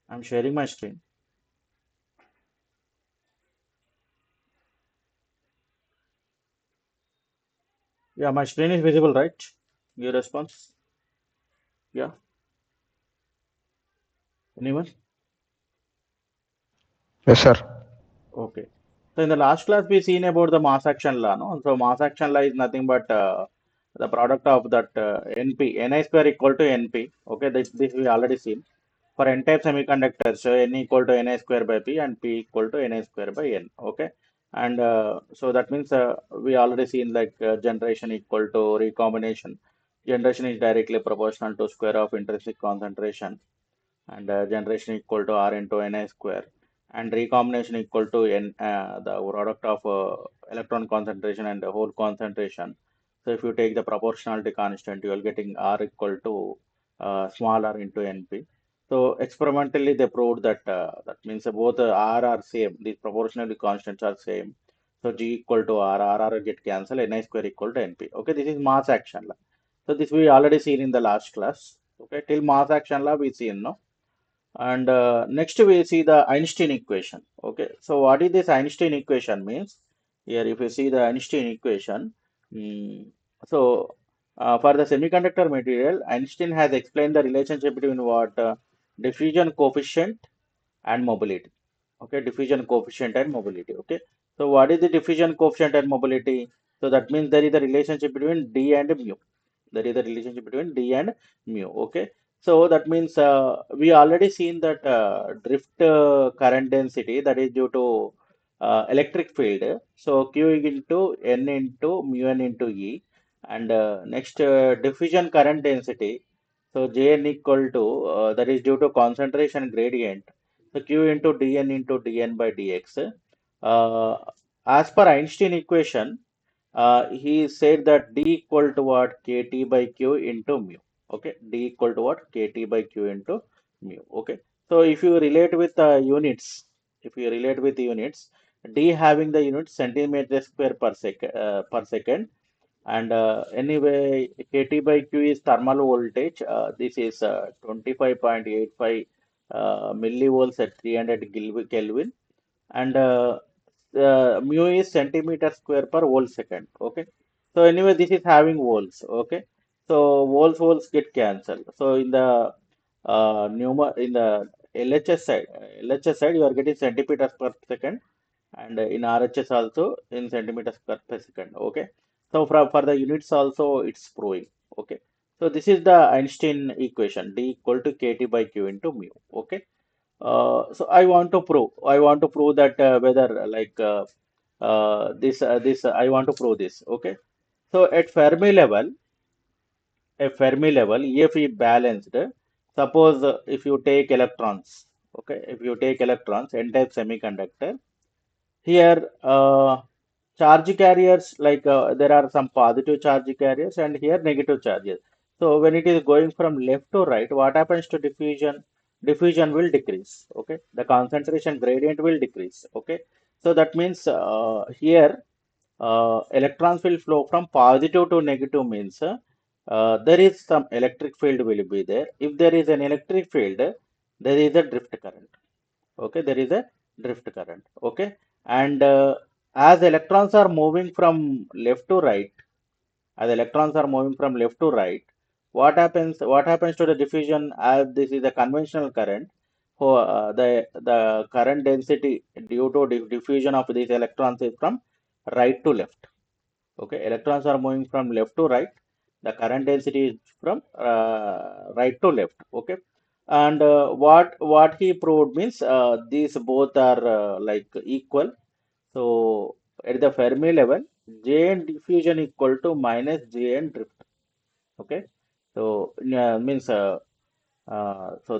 I'm sharing my screen. Yeah, my screen is visible, right? Your response? Yeah. Anyone? Yes, sir. Okay. So in the last class, we seen about the mass action law, no? So mass action law is nothing but the product of that NP, Ni square equal to NP. Okay, this we already seen. For n-type semiconductors, so N equal to Ni square by P and P equal to Ni square by N. Okay. And so that means we already seen like generation equal to recombination. Generation is directly proportional to square of intrinsic concentration, and generation equal to R into Ni square, and recombination equal to N, the product of electron concentration and the hole concentration. So if you take the proportionality constant, you are getting R equal to small r into Np. So experimentally they proved that that means both R are same. These proportionality constants are same. So G equal to R get cancelled, Ni square equal to Np. Okay, this is mass action law. So this we already seen in the last class. Okay, till mass action law we seen, no? And next we see the Einstein equation. Okay, so what is this Einstein equation means? Here, if you see the Einstein equation, mm, so for the semiconductor material, Einstein has explained the relationship between what diffusion coefficient and mobility. Okay, diffusion coefficient and mobility. Okay, so what is the diffusion coefficient and mobility? So that means there is a relationship between D and mu. There is a relationship between D and mu. Okay, so that means we already seen that drift current density, that is due to electric field. So Q into N into mu N into E, and next diffusion current density. So Jn equal to that is due to concentration gradient. So Q into Dn into Dn by dx. Uh, as per Einstein equation, he said that D equal to what? Kt by Q into mu. Okay, D equal to what? Kt by Q into mu. Okay, so if you relate with units, if you relate with units, D having the unit centimeter square per second, and anyway, Kt by Q is thermal voltage. This is 25.85 millivolts at 300 Kelvin, and mu is centimeter square per volt second. Okay, so anyway, this is having volts. Okay, so volts get cancelled. So in the in the LHS side you are getting centimeters per second, and in RHS also in centimeters per second. Okay, so for the units also it's proving. Okay, so this is the Einstein equation, D equal to Kt by Q into mu. Okay, so I want to prove that whether this I want to prove this. Okay, so at Fermi level, if we balanced, suppose if you take electrons, okay, if you take electrons, n-type semiconductor, here charge carriers, like there are some positive charge carriers and here negative charges. So when it is going from left to right, what happens to diffusion? Diffusion will decrease. Okay, the concentration gradient will decrease. Okay, so that means here electrons will flow from positive to negative means there is some electric field will be there. If there is an electric field, there is a drift current. Okay, there is a drift current. Okay, and as electrons are moving from left to right, as electrons are moving from left to right, what happens to the diffusion? As this is a conventional current, so the current density due to diffusion of these electrons is from right to left. Okay, electrons are moving from left to right, the current density is from right to left. Okay, and what he proved means these both are like equal. So at the Fermi level, Jn diffusion equal to minus Jn drift. Okay, so means so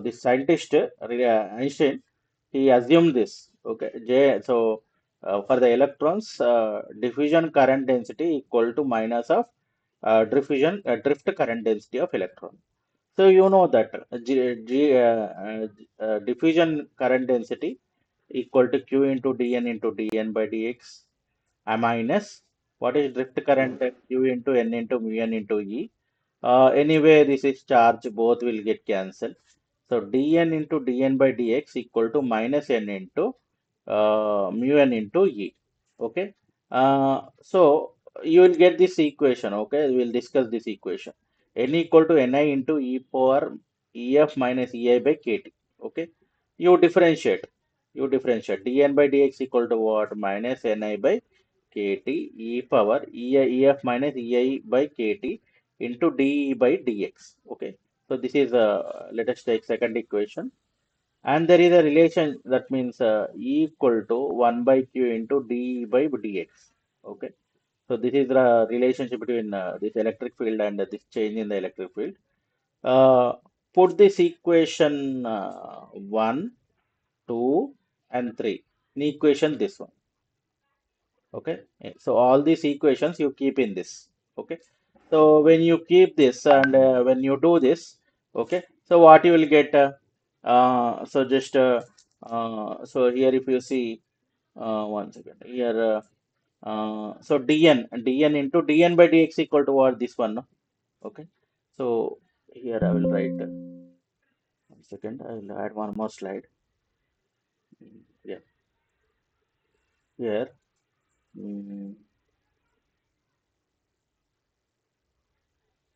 this scientist Einstein, he assumed this. Okay, so for the electrons, diffusion current density equal to minus of drift current density of electron. So you know that diffusion current density equal to Q into dN into dN by dx, minus what is drift current? Q into N into mu N into E. Anyway, this is charge, both will get cancelled. So dn into dn by dx equal to minus n into mu n into e. Okay. So you will get this equation. Okay, we will discuss this equation. N equal to ni into e power ef minus ei by kt. Okay. You differentiate. You differentiate. dn by dx equal to what? Minus ni by kt e power ef minus ei by kt into de by dx. Okay. So this is let us take second equation, and there is a relation that means E equal to 1 by q into d by dx. Okay, so this is the relationship between this electric field and this change in the electric field. Uh, Put this equation 1, 2, and 3 in equation this one. Okay, so all these equations you keep in this. Okay, so when you keep this and when you do this, okay, so what you will get? So just so here if you see one second here, so dn into dn by dx equal to what? This one, no? Okay, so here I will write one second. I will add one more slide. Yeah, here. mm,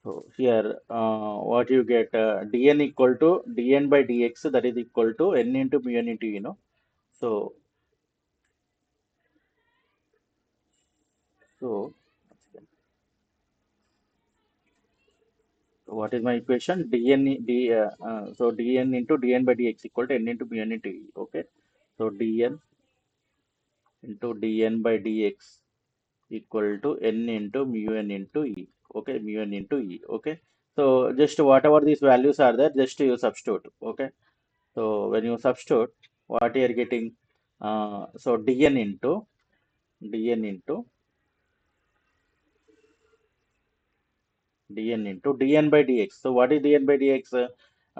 So here, what you get, dn equal to dn by dx, that is equal to n into mu n into e, no? So, so what is my equation? So dn into dn by dx equal to n into mu n into e. Okay. So dn into dn by dx equal to n into mu n into e. Okay, mu n into e. Okay. So just whatever these values are there, just you substitute. Okay. So when you substitute, what you are getting? So dn into dn by dx. So what is dn by dx?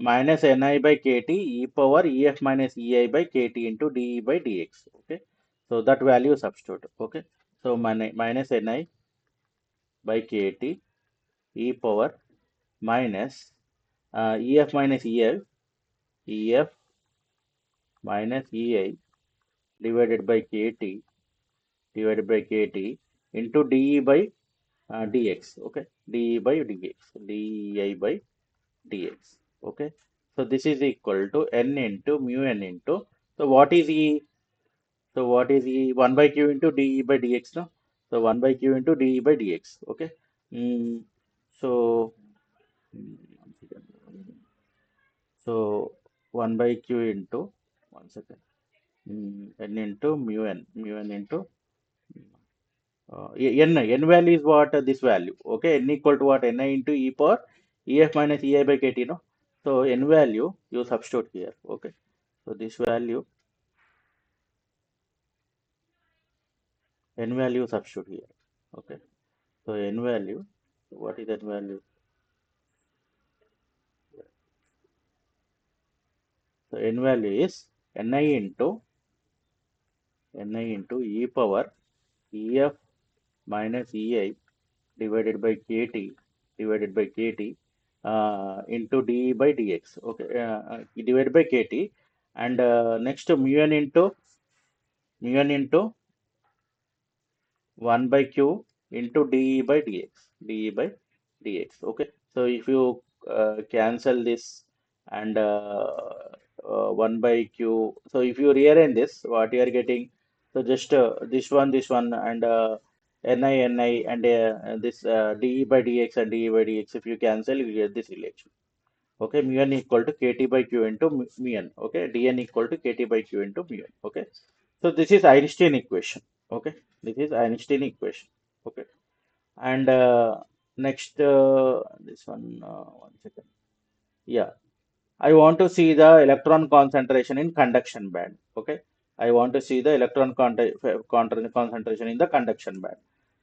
Minus ni by kt e power ef minus ei by kt into de by dx. Okay. So that value substitute. Okay. So minus ni by kt e power minus ef minus ef minus ei divided by kt into de by dx. Okay. de by dx. dei by dx. Okay. So this is equal to n into mu n into. So what is e? So what is e? 1 by q into d by dx, no? So 1 by q into d by dx. Okay. Mm, so one second. So 1 by q into one second. N into mu n into n value is what? This value. Okay. N equal to what? Ni into e power ef minus ei by kt, no? So n value you substitute here. Okay. So this value, n value substitute here. Okay. So n value, what is that value? So n value is ni into e power ef minus ei divided by kt into d by dx. Okay. Divided by kt, and next mu n into 1 by q into d by dx. Okay, so if you cancel this and 1 by q, so if you rearrange this, what you are getting? So just this one and ni and this d by dx and d by dx, if you cancel, you get this relation. Okay, mu n equal to kt by q into mu n. Okay, dn equal to kt by q into mu n. Okay, so this is Einstein equation. Okay, this is Einstein equation. Okay, and next this one second. Yeah, I want to see the electron concentration in conduction band. Okay, I want to see the electron concentration in the conduction band.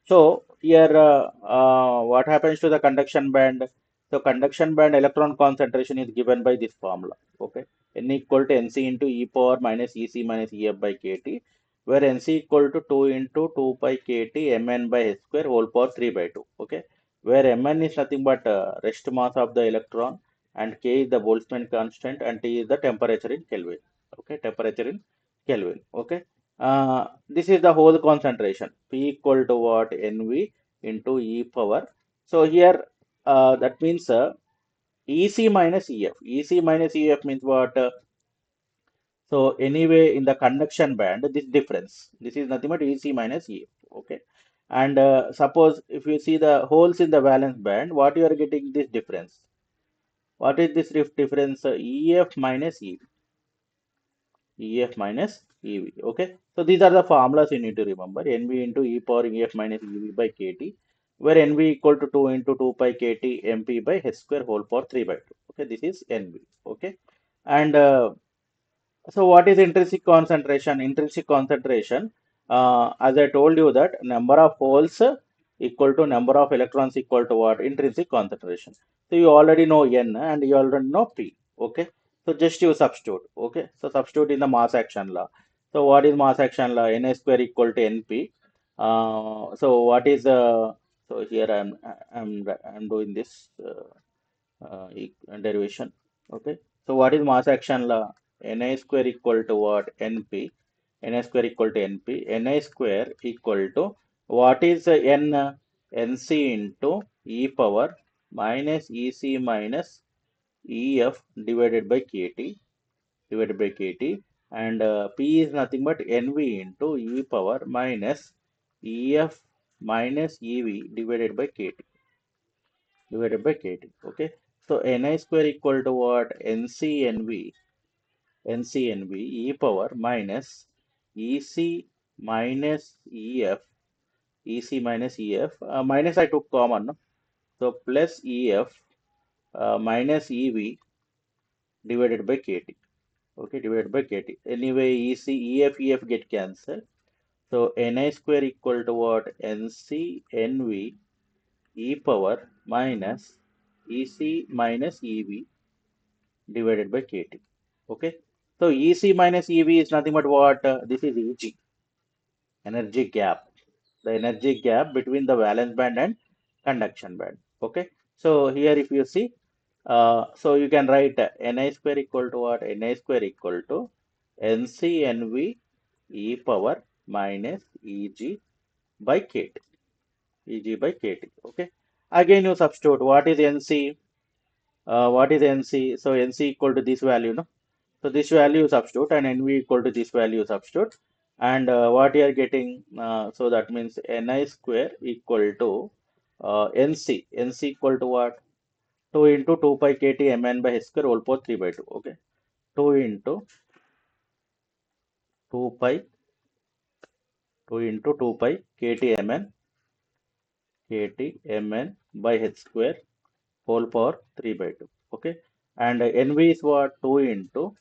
So here, what happens to the conduction band? So conduction band electron concentration is given by this formula. Okay, n equal to nc into e power minus ec minus ef by kt, where nc equal to 2 into 2 pi kt mn by h square whole power 3 by 2. Okay, where mn is nothing but rest mass of the electron, and K is the Boltzmann constant, and T is the temperature in Kelvin. Okay, temperature in Kelvin. Okay, this is the whole concentration. P equal to what? NV into E power. So here that means EC minus EF. EC minus EF means what? So anyway, in the conduction band, this is nothing but EC minus EF. Okay, and suppose if you see the holes in the valence band, what you are getting this difference? What is this difference? EF minus EV. EF minus EV. Okay, so these are the formulas you need to remember. NV into E power EF minus EV by KT, where NV equal to 2 into 2 pi KT MP by H square whole power 3 by 2. Okay, this is NV. Okay, and so what is intrinsic concentration? Intrinsic concentration, as I told you that number of holes equal to number of electrons equal to what? Intrinsic concentration. So you already know N and you already know P. Okay. So just you substitute. Okay. So substitute in the mass action law. So what is mass action law? Na square equal to Np. So what is so here I'm doing this. Derivation. Okay. So what is mass action law? Na square equal to what? Np. Na square equal to Np. Na square equal to what is N? Nc into e power minus Ec minus Ef divided by Kt, and P is nothing but Nv into e power minus Ef minus Ev divided by Kt. Okay. So Ni square equal to what? NCNV e power minus Ec minus Ef, Ec minus Ef, minus I took common, no? So plus Ef minus Ev divided by Kt. Okay, divided by Kt. Anyway, EF get cancelled. So Ni square equal to what? NCNV e power minus Ec minus Ev divided by Kt. Okay. So Ec minus Ev is nothing but what? This is Eg, energy gap. The energy gap between the valence band and conduction band. Okay. So here if you see, so you can write Ni square equal to what? Ni square equal to NCNV e power minus Eg by Kt. Eg by Kt. Okay. Again you substitute. What is Nc? What is Nc? So Nc equal to this value, no? So this value you substitute and NV equal to this value you substitute. And what you are getting, so that means Ni square equal to Nc. Nc equal to what? 2 into 2 pi kt mn by h square whole power 3 by 2. Okay. 2 into 2 pi 2 into 2 pi kt mn by h square whole power 3 by 2. Okay. And NV is what? 2 into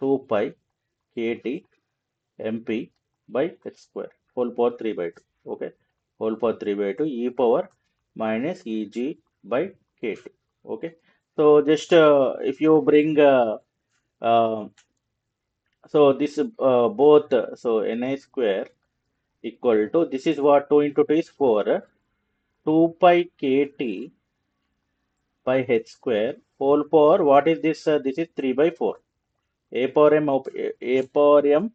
2 pi kt mp by h square whole power 3 by 2. Okay. Whole power 3 by 2 e power minus eg by kt. Okay. So just if you bring uh, so this both so ni square equal to this is what? 2 into 2 is 4, 2 pi kt by h square whole power, what is this? This is 3 by 4. A power m a power m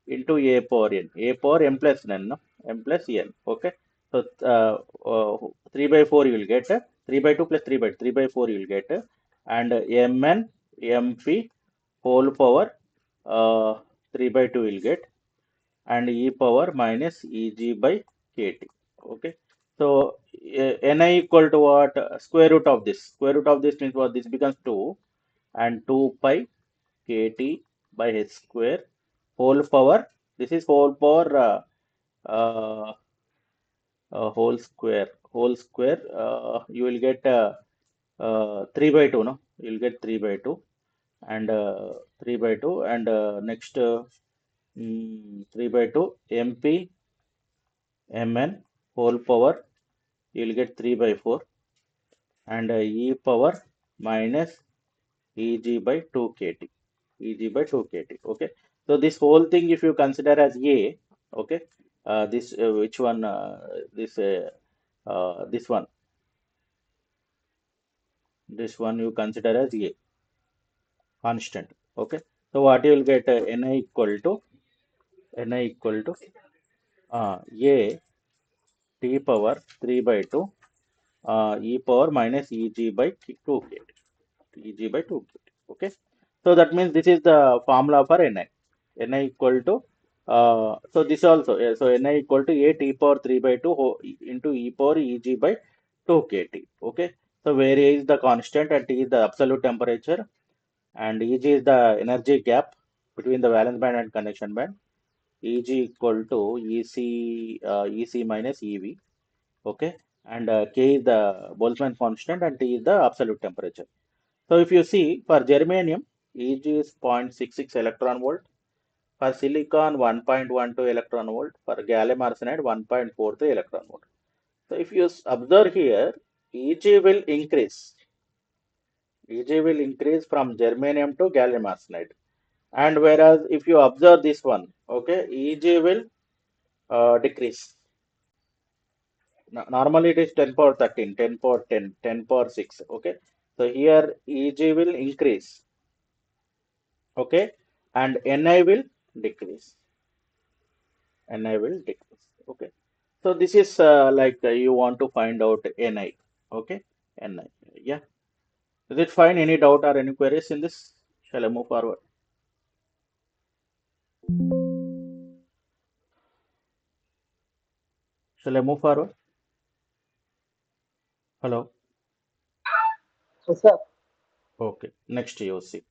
into a power n, a power m plus n, no? M plus n. Okay. So 3 by 4 you will get 3 by 2 plus 3 by 4 you will get, and mn mp whole power 3 by 2 will get, and e power minus eg by kt. Okay. So ni equal to what? Square root of this. Square root of this means what? This becomes 2, and 2 pi kt by h square whole power. This is whole power uh, whole square. You will get 3 by 2, no? You will get 3 by 2, and 3 by 2, and next 3 by 2 mp mn whole power, you will get 3 by 4, and e power minus eg by 2 kt, eg by 2 kt. Okay. So this whole thing if you consider as a, okay, this which one? This one. This one you consider as A, constant. Okay. So what you will get Ni equal to A T power 3 by 2 e power minus Eg by 2kt. Eg by 2kt. Okay. So that means this is the formula for Ni. Ni equal to so this also so Ni equal to A T power 3 by 2 into e power Eg by 2kt. Okay. So where A is the constant and T is the absolute temperature and Eg is the energy gap between the valence band and conduction band. Eg equal to Ec minus Ev. Okay, and K is the Boltzmann constant and T is the absolute temperature. So if you see for germanium, Eg is 0.66 electron volt. For silicon, 1.12 electron volt. For gallium arsenide, 1.43 electron volt. So if you observe here, Eg will increase. Eg will increase from germanium to gallium arsenide. And whereas if you observe this one, okay, Eg will decrease. Normally it is 10 power 13, 10 power 10, 10 power 6. Okay. So here Eg will increase. Okay. And Ni will decrease. Ni will decrease. Okay. So this is like you want to find out Ni. Okay. Ni. Yeah. Is it fine? Any doubt or any queries in this? Shall I move forward? Shall I move forward? Hello. Yes, sir. Okay. Next you see.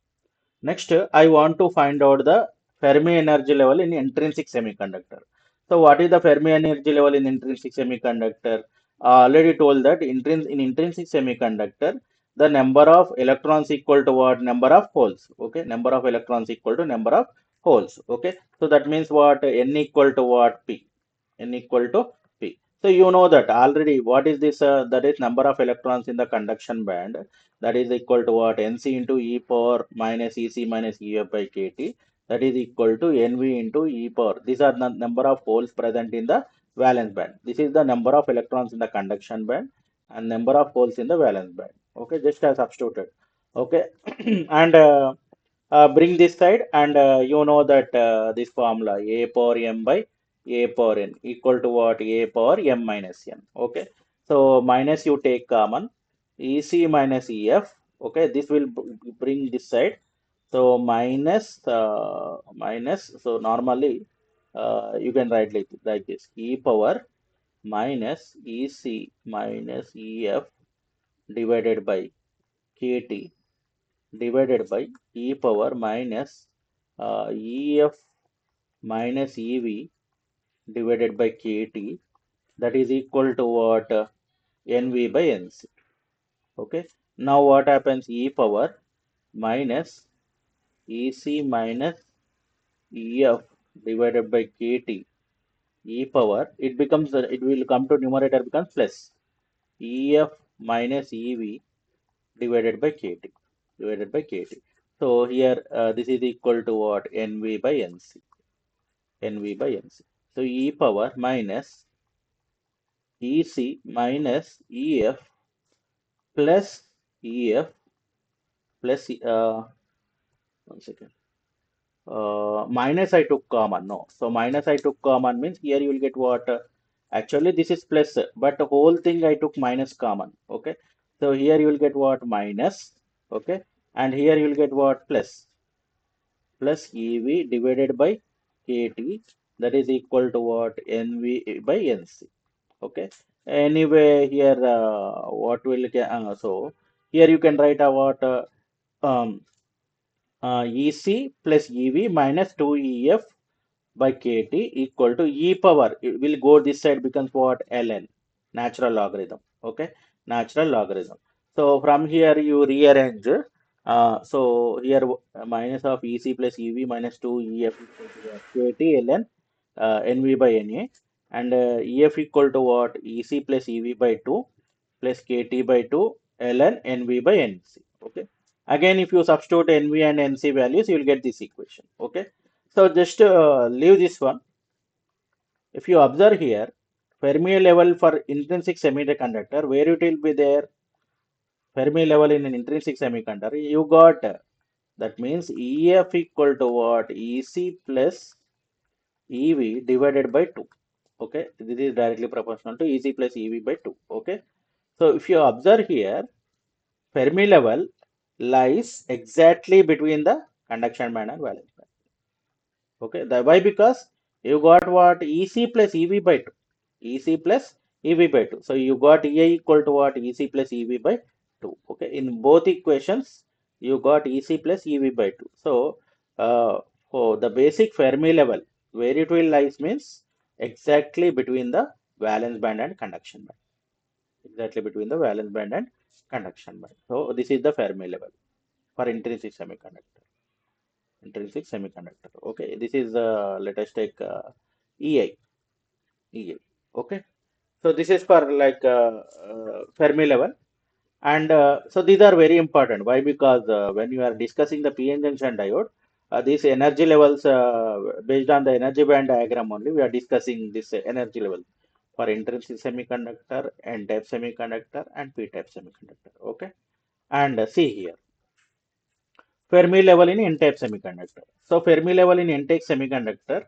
Next, I want to find out the Fermi energy level in intrinsic semiconductor. So, what is the Fermi energy level in intrinsic semiconductor? Already told that in intrinsic semiconductor, the number of electrons equal to what? Number of holes. Okay, number of electrons equal to number of holes. Okay, so that means what? N equal to what? P. N equal to P. So you know that already. What is this? That is number of electrons in the conduction band. That is equal to what? Nc into e power minus ec minus ef by kt. That is equal to nv into e power. These are the number of holes present in the valence band. This is the number of electrons in the conduction band and number of holes in the valence band. Okay, just as substituted. Okay, and bring this side and you know that this formula a power m by a power n equal to what? A power m minus n. Okay, so minus you take common ec minus ef. Okay, this will bring this side. So minus so normally you can write like this e power minus ec minus ef divided by kt divided by e power minus ef minus ev divided by kt, that is equal to what? Nv by nc. Okay, now what happens? E power minus ec minus ef divided by kt, e power, it becomes it will come to numerator, becomes plus ef minus ev divided by kt, divided by kt. So here this is equal to what? Nv by nc. Nv by nc. So e power minus ec minus ef plus ef plus one second. Minus I took common. No. So minus I took common means here you will get what? Actually this is plus, but the whole thing I took minus common. Okay. So here you will get what? Minus. Okay. And here you will get what? Plus. Plus EV divided by KT, that is equal to what? NV by NC. Okay. Anyway, here what will so here you can write what um, EC plus EV minus 2EF by kt equal to e power. It will go this side, becomes what? Ln, natural logarithm. Okay, natural logarithm. So from here you rearrange. So here minus of ec plus ev minus 2 ef equal to what? Kt ln nv by na, and ef equal to what? Ec plus ev by 2 plus kt by 2 ln nv by nc. Okay, again if you substitute nv and nc values, you will get this equation. Okay, so just leave this one. If you observe here, Fermi level for intrinsic semiconductor, where it will be there? Fermi level in an intrinsic semiconductor, you got that means EF equal to what? EC plus EV divided by 2. Okay, this is directly proportional to EC plus EV by 2. Okay, so if you observe here, Fermi level lies exactly between the conduction band and valence band. Okay, why? Because you got what? EC plus EV by 2. EC plus EV by 2. So you got EA equal to what? EC plus EV by 2. Okay, in both equations, you got EC plus EV by 2. So, for the basic Fermi level, where it will lies means exactly between the valence band and conduction band. Exactly between the valence band and conduction band. So, this is the Fermi level for intrinsic semiconductor. Intrinsic semiconductor. Okay, this is let us take EI. EI. Okay, so this is for like Fermi level, and so these are very important. Why? Because when you are discussing the PN junction diode, these energy levels based on the energy band diagram only, we are discussing this energy level for intrinsic semiconductor, N type semiconductor, and P type semiconductor. Okay, and see here. Fermi level in N-type semiconductor. So Fermi level in N-type semiconductor.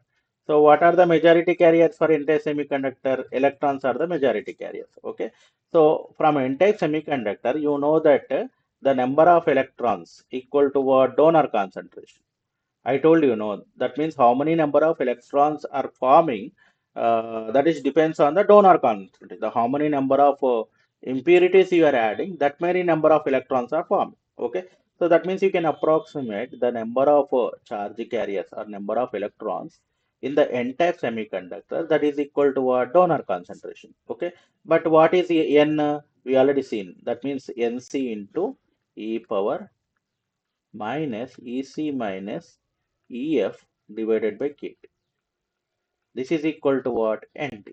So what are the majority carriers for N-type semiconductor? Electrons are the majority carriers. Okay. So from N-type semiconductor, you know that the number of electrons equal to what? Donor concentration. I told you, no, that means how many number of electrons are forming, that is depends on the donor concentration. The how many number of impurities you are adding, that many number of electrons are formed. Okay, so that means you can approximate the number of charge carriers or number of electrons in the n-type semiconductor, that is equal to what? Donor concentration. Okay, but what is n? We already seen. That means nc into e power minus EC minus EF divided by KT. This is equal to what? NT.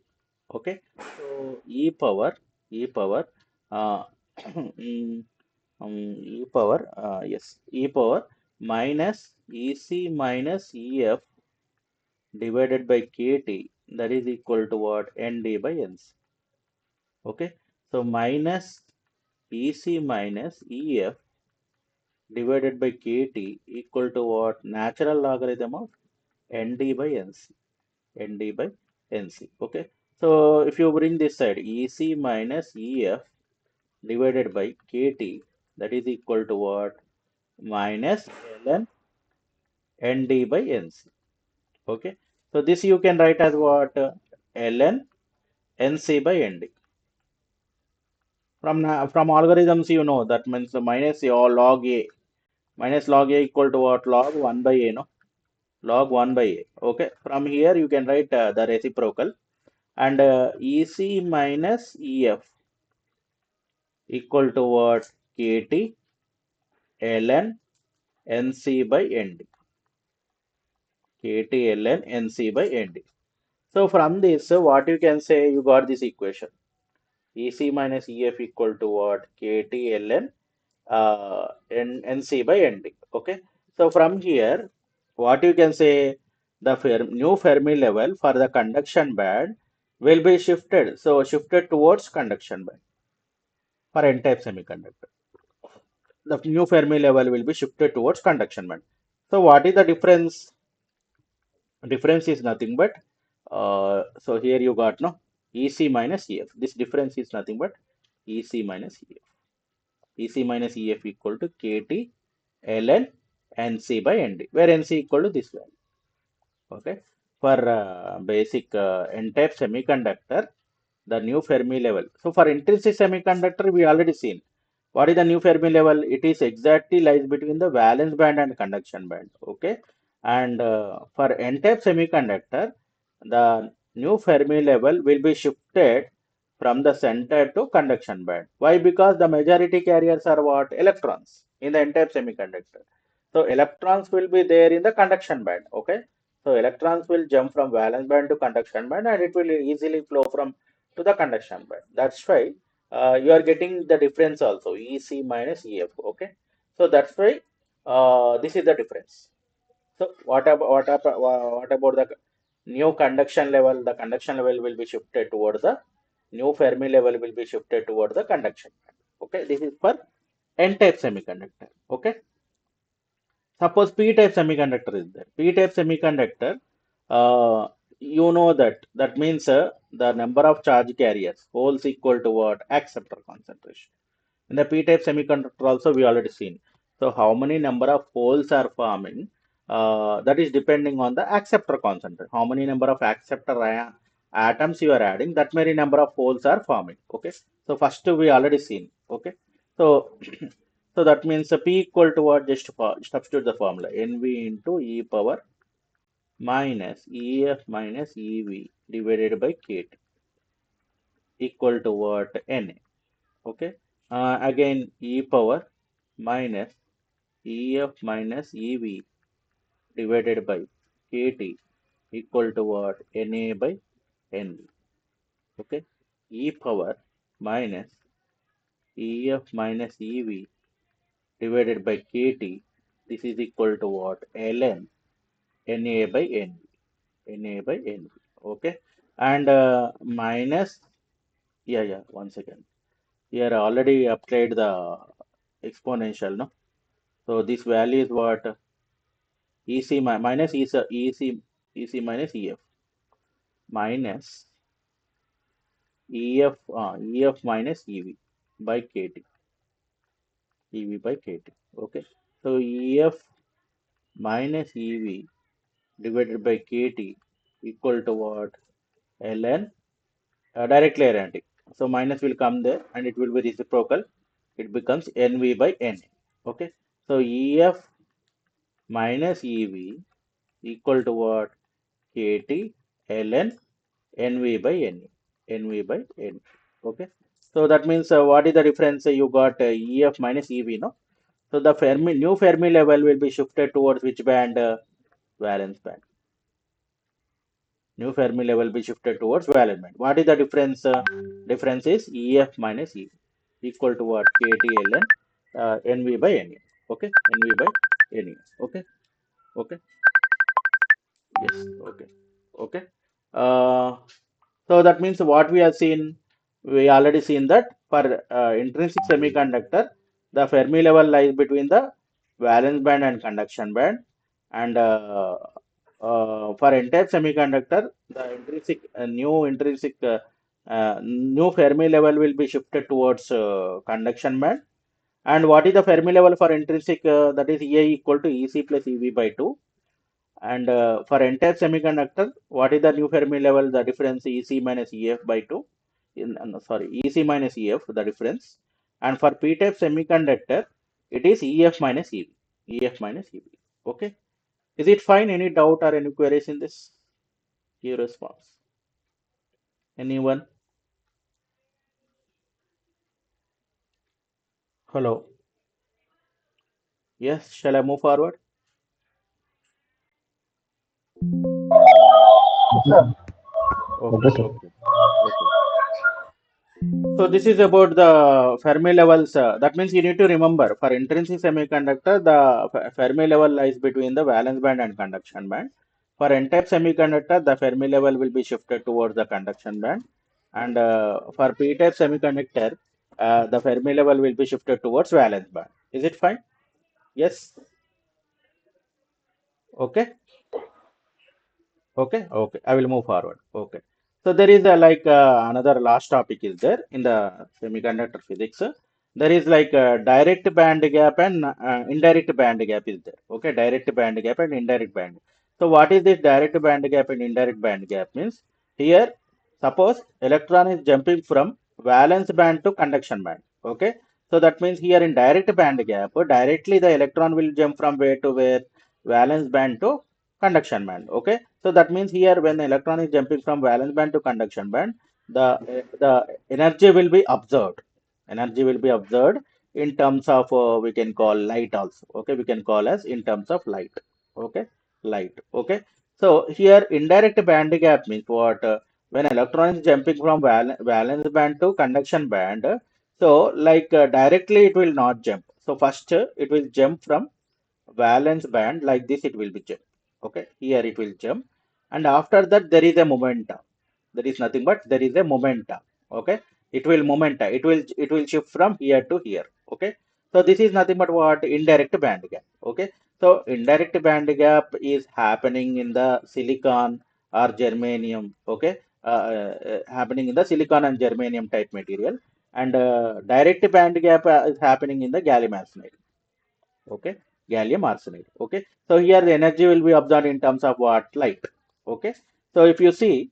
Okay. So E power, uh, mm, E power, yes, E power minus EC minus EF divided by KT, that is equal to what? ND by NC. Okay. So minus EC minus EF divided by KT equal to what? Natural logarithm of ND by NC. ND by NC. Okay. So if you bring this side, EC minus EF divided by KT, that is equal to what? Minus ln ND by NC. Okay. So this you can write as what? Ln NC by ND. From algorithms, you know that means the minus or log A. Minus log A equal to what? Log 1 by A, no? Log 1 by A. Okay. From here you can write the reciprocal, and EC minus EF equal to what? KT ln NC by ND. KT ln NC by ND. So from this, what you can say, you got this equation. EC minus EF equal to what? KT ln NC by ND. Okay. So from here, what you can say, the new Fermi level for the conduction band will be shifted. So shifted towards conduction band for N-type semiconductor. The new Fermi level will be shifted towards conduction band. So what is the difference? Difference is nothing but, so here you got no EC minus EF. This difference is nothing but EC minus EF. EC minus EF equal to KT ln NC by ND, where NC equal to this value. Okay. For basic N-type semiconductor, the new Fermi level. So for intrinsic semiconductor, we already seen. What is the new Fermi level? It is exactly lies between the valence band and conduction band. Okay. And for N-type semiconductor, the new Fermi level will be shifted from the center to conduction band. Why? Because the majority carriers are what? Electrons in the N-type semiconductor. So electrons will be there in the conduction band. Okay. So electrons will jump from valence band to conduction band, and it will easily flow from to the conduction band. That's why you are getting the difference also, EC minus EF. Okay. So that's why this is the difference. So what about the new conduction level? The conduction level will be shifted towards the new Fermi level will be shifted towards the conduction band. Okay. This is for N-type semiconductor. Okay. Suppose P-type semiconductor is there. P-type semiconductor, uh, you know that means the number of charge carriers, holes equal to what? Acceptor concentration. In the P-type semiconductor also we already seen. So how many number of holes are forming? That is depending on the acceptor concentration. How many number of acceptor atoms you are adding? That many number of holes are forming. Okay. So first we already seen. Okay. So so that means P equal to what? Just substitute the formula NV into e power minus EF minus EV divided by KT equal to what? Na. Okay. Again e power minus EF minus EV divided by KT equal to what? Na by NV. Okay. E power minus EF minus EV divided by KT. This is equal to what? Ln Na by NV. Na by NV. Okay. And minus, yeah, 1 second. Here already applied the exponential, no? So this value is what? EC minus EC minus EF minus EF minus EV by KT. EV by KT. Okay. So EF minus EV divided by KT equal to what? Ln directly arithmetic. So minus will come there and it will be reciprocal. It becomes NV by N. Okay. So EF minus EV equal to what? KT ln NV by NE. NV by NE. Okay. So that means what is the difference? You got EF minus EV, no? So the new Fermi level will be shifted towards which band? Valence band. New Fermi level will be shifted towards valence band. What is the difference? Difference is EF minus EV equal to what? KT ln NV by NE. Okay. NV by NE. Okay. Okay. Yes. Okay. Okay. Uh, so that means what we have seen, we already seen that for intrinsic semiconductor, the Fermi level lies between the valence band and conduction band, and for n-type semiconductor, the new Fermi level will be shifted towards conduction band. And what is the Fermi level for intrinsic? That is EA equal to EC plus EV by 2. And for n-type semiconductor, what is the new Fermi level? The difference EC minus EF by 2. No, sorry, EC minus EF, the difference. And for p-type semiconductor, it is EF minus EV. EF minus EV. Okay. Is it fine? Any doubt or any queries in this? Your response. Anyone? Hello. Yes. Shall I move forward? Sir, Okay. Okay. Okay. So this is about the Fermi levels. That means you need to remember for intrinsic semiconductor, the Fermi level lies between the valence band and conduction band. For n-type semiconductor, the Fermi level will be shifted towards the conduction band. And for p-type semiconductor, the Fermi level will be shifted towards valence band. Is it fine? Yes. Okay. Okay, okay. I will move forward. Okay. So there is a another last topic is there in the semiconductor physics. There is like a direct band gap and indirect band gap is there. Okay, direct band gap and indirect band. So what is this direct band gap and indirect band gap means? Here, suppose electron is jumping from valence band to conduction band. Okay. So that means here in direct band gap, directly the electron will jump from where to where? Valence band to conduction band. Okay. So that means here when the electron is jumping from valence band to conduction band, the energy will be observed. Energy will be observed in terms of we can call light also. Okay, we can call as in terms of light. Okay, light. Okay. So here indirect band gap means what? When electron is jumping from valence band to conduction band, so directly it will not jump. So first it will jump from valence band like this, it will be jump. Okay, here it will jump, and after that there is a momentum. There is nothing but there is a momentum. Okay, it will shift from here to here. Okay, So this is nothing but what? Indirect band gap. Okay. So indirect band gap is happening in the silicon or germanium. Okay. Happening in the silicon and germanium type material, and direct band gap is happening in the gallium arsenide. Okay. Gallium arsenide. Okay. So here the energy will be absorbed in terms of what? Light. Okay. So if you see,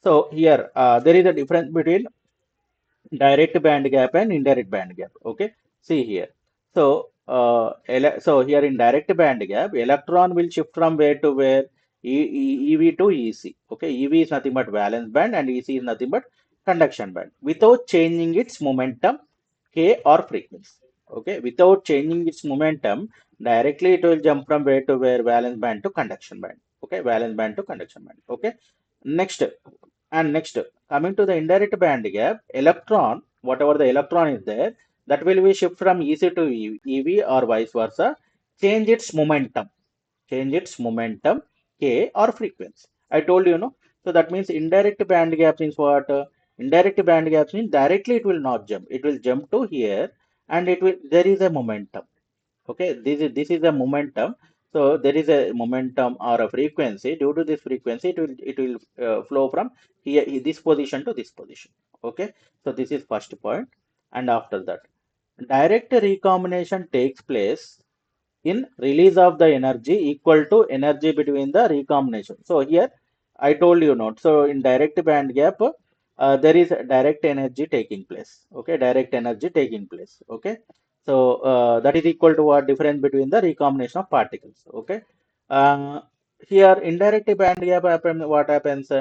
so here there is a difference between direct band gap and indirect band gap. Okay, see here. So so here in direct band gap, electron will shift from where to where? EV to EC. Okay, EV is nothing but valence band and EC is nothing but conduction band without changing its momentum, k or frequency. Okay, without changing its momentum, directly it will jump from where to where? Valence band to conduction band. Okay, valence band to conduction band. Okay, next. And next, coming to the indirect band gap, electron, whatever the electron is there, that will be shift from EC to EV or vice versa, change its momentum, change its momentum, K or frequency. I told you, no? So that means indirect band gap means what? Indirect band gap means directly it will not jump. It will jump to here and it will, there is a momentum. Okay, this is a momentum. So there is a momentum or a frequency. Due to this frequency, it will flow from here, this position to this position. Okay, so this is first point. And after that, direct recombination takes place in release of the energy equal to energy between the recombination. So here I told you not. So in direct band gap, there is direct energy taking place. Okay, direct energy taking place. Okay, so that is equal to what? Difference between the recombination of particles. Okay, uh, here indirect band gap happen, what happens?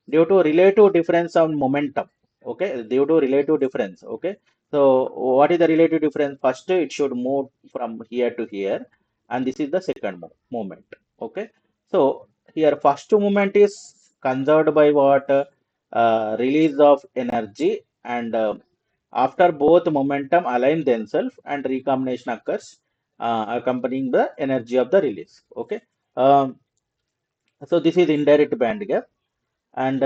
Due to relative difference of momentum. Okay, due to relative difference. Okay, so what is the relative difference? First, it should move from here to here, and this is the second moment. Okay, so here first movement is conserved by what? Release of energy, and after both momentum align themselves and recombination occurs, accompanying the energy of the release. Okay, um, so this is indirect band gap. And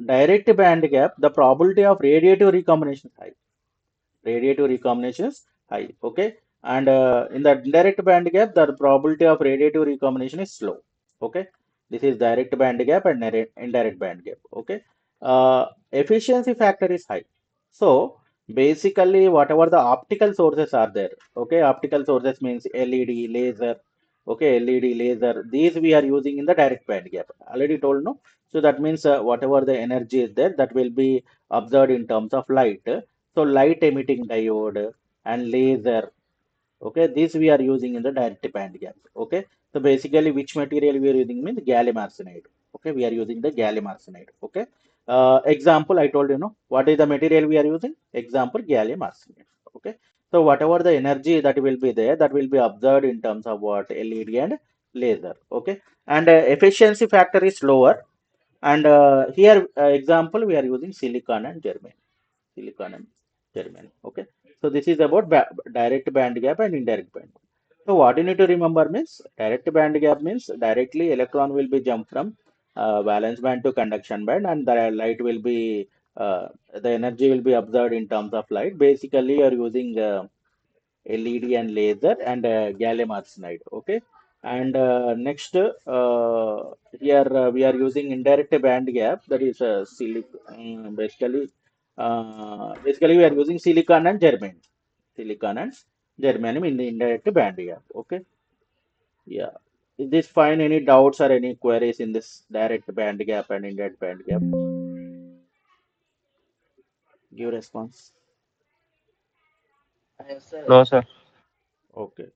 direct band gap, the probability of radiative recombination is high. Radiative recombination is high. Okay, and in the direct band gap, the probability of radiative recombination is slow. Okay, this is direct band gap and indirect band gap. Okay, efficiency factor is high. So basically whatever the optical sources are there. Okay, optical sources means LED, laser. Okay, LED, laser, these we are using in the direct band gap, already told, no? So that means whatever the energy is there, that will be observed in terms of light. So light emitting diode and laser. Okay, this we are using in the direct band gap. Okay, so basically which material we are using means gallium arsenide. Okay, we are using the gallium arsenide. Okay, example I told you, no, what is the material we are using? Example, gallium arsenide. Okay, so whatever the energy that will be there, that will be observed in terms of what? LED and laser. Okay, and efficiency factor is lower. And here example we are using silicon and germanium. Silicon and germanium. Okay, so this is about direct band gap and indirect band. So what you need to remember means direct band gap means directly electron will be jump from valence band to conduction band, and the light will be the energy will be observed in terms of light. Basically, you are using LED and laser and gallium arsenide. Okay, and next here we are using indirect band gap, that is basically we are using silicon and germanium. Silicon and germanium in the indirect band gap. Okay, yeah. Is this fine? Any doubts or any queries in this direct band gap and indirect band gap? Give response. Yes, sir. No, sir. Okay.